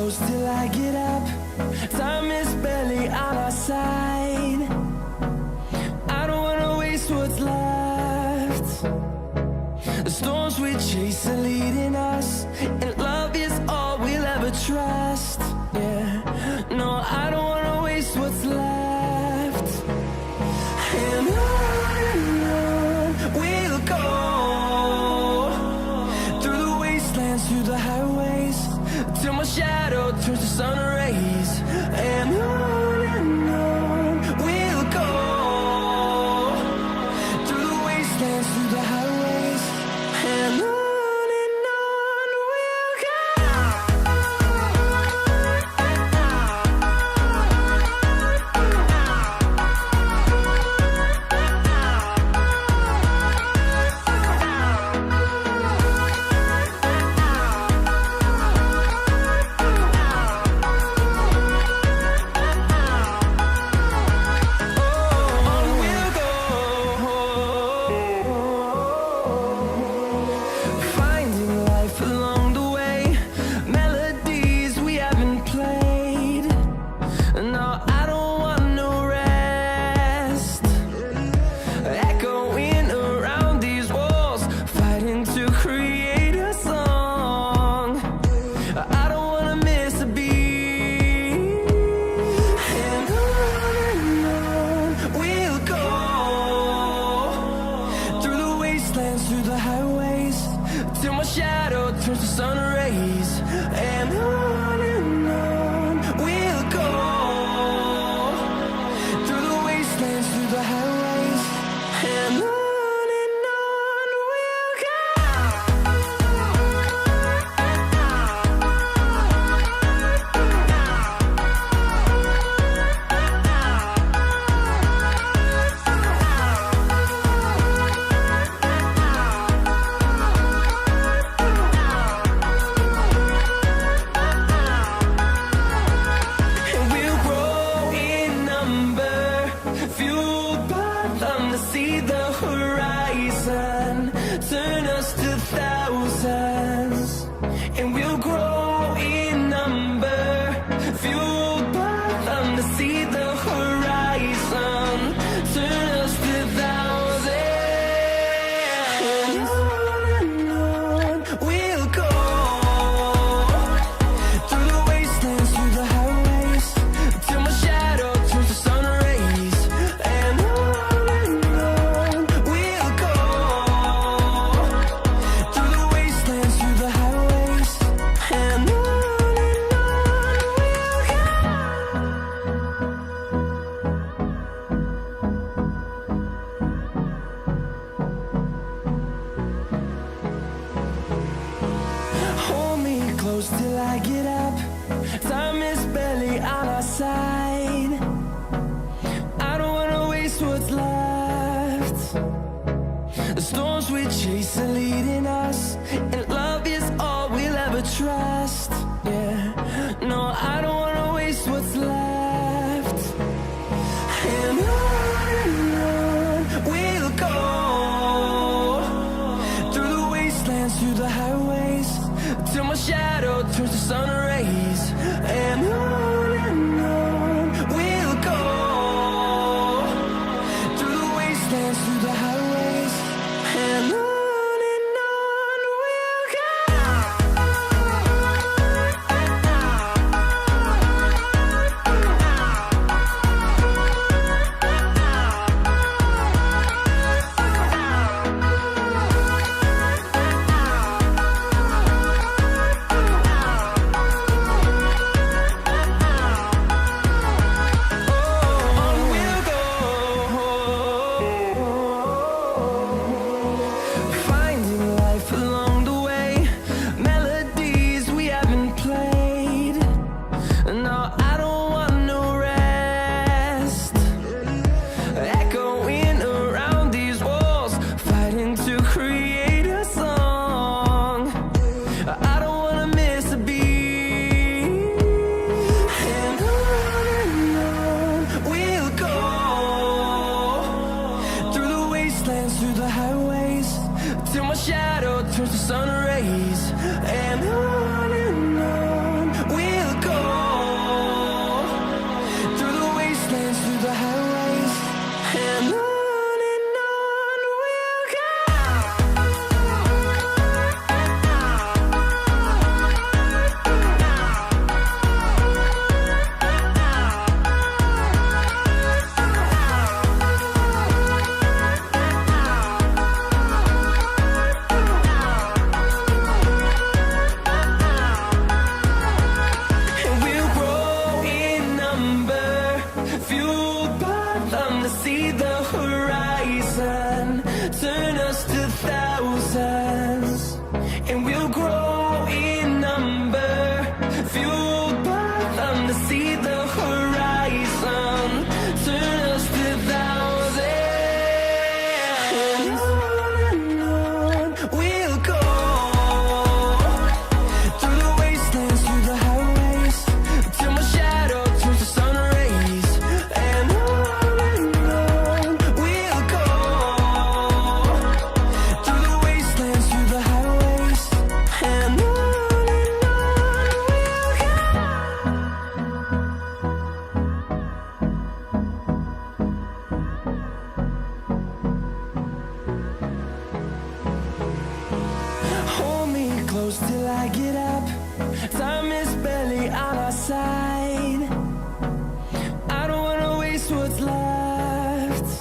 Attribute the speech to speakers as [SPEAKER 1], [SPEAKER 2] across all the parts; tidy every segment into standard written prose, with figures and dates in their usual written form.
[SPEAKER 1] close till I get up. Time is barely on our side. I don't wanna waste what's left. The storms we chase are leading us, and love is all we'll ever trust. Yeah, no, I don't wanna waste what's left. And on we'll go, through the wastelands, through the highways, till my shadow turns to sun rays. And on we'll go, through the wastelands, through the highways, and on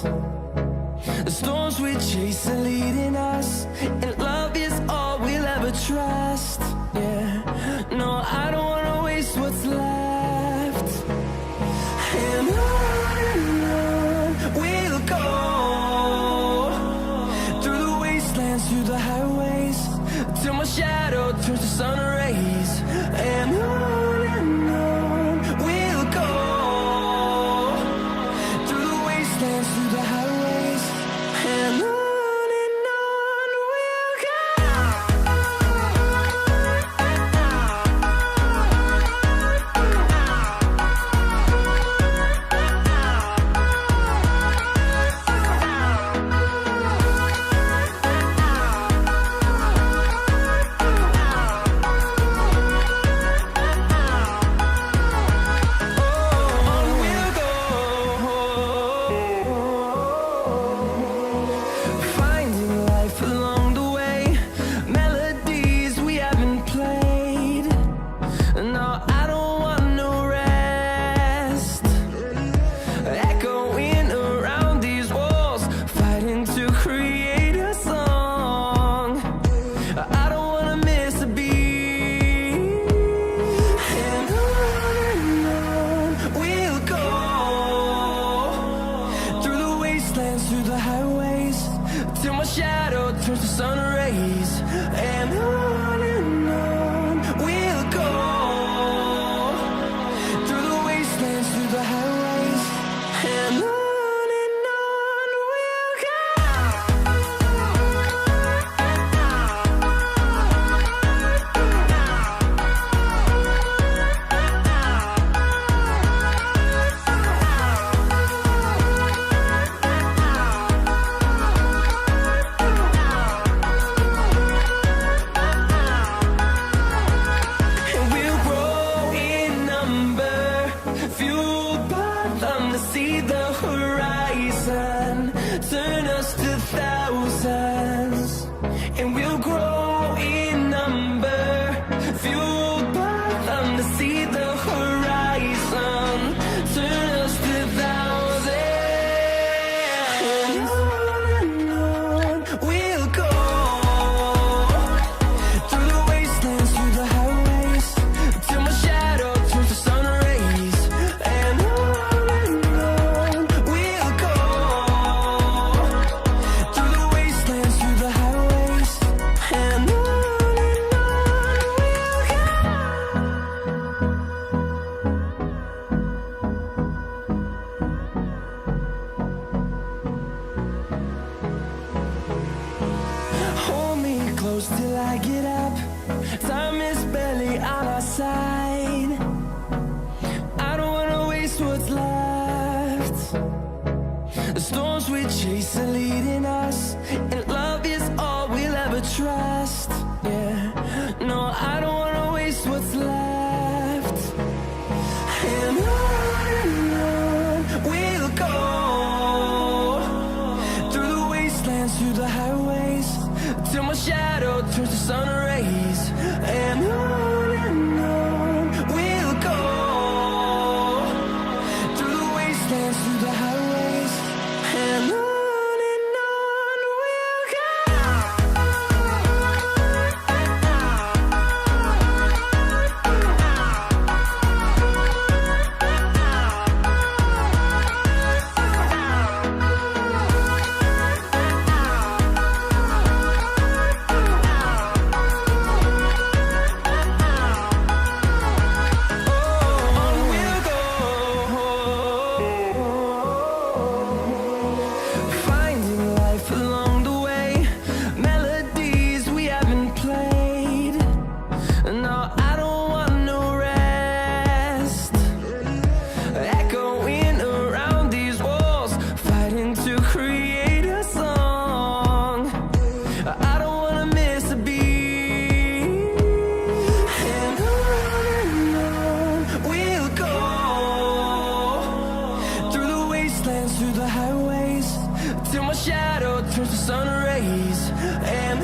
[SPEAKER 1] The storms we chase are leading us, and love is all we'll ever trust. Yeah, no, I don't wanna waste what's left. And on we'll go, through the wastelands, through the highways, till my shadow turns to sun rays. And on we'll go, through the wastelands, through the highways, and on we'll go. Through the highways, till my shadow turns to sun rays. And on we'll go, through the wastelands, through the highways, and on we'll go. See the horizon, turn us to thousands, and we'll grow in number, fueled by them. To see the horizon, turn us to thousands, and on we'll go, through the wastelands, through the highways, till my shadow turns to sun rays. And close till I get up, time is barely on our side. I don't wanna waste what's left. The storms we chase are leading us, and love is all we'll ever trust. Yeah, no, I don't wanna waste what's left. And on we'll go, through the wastelands, through the highways, till my shadow turns to sun rays. And on we'll go, through the wastelands, through the highways, and on we'll go. Through the highways, till my shadow turns to sun rays. And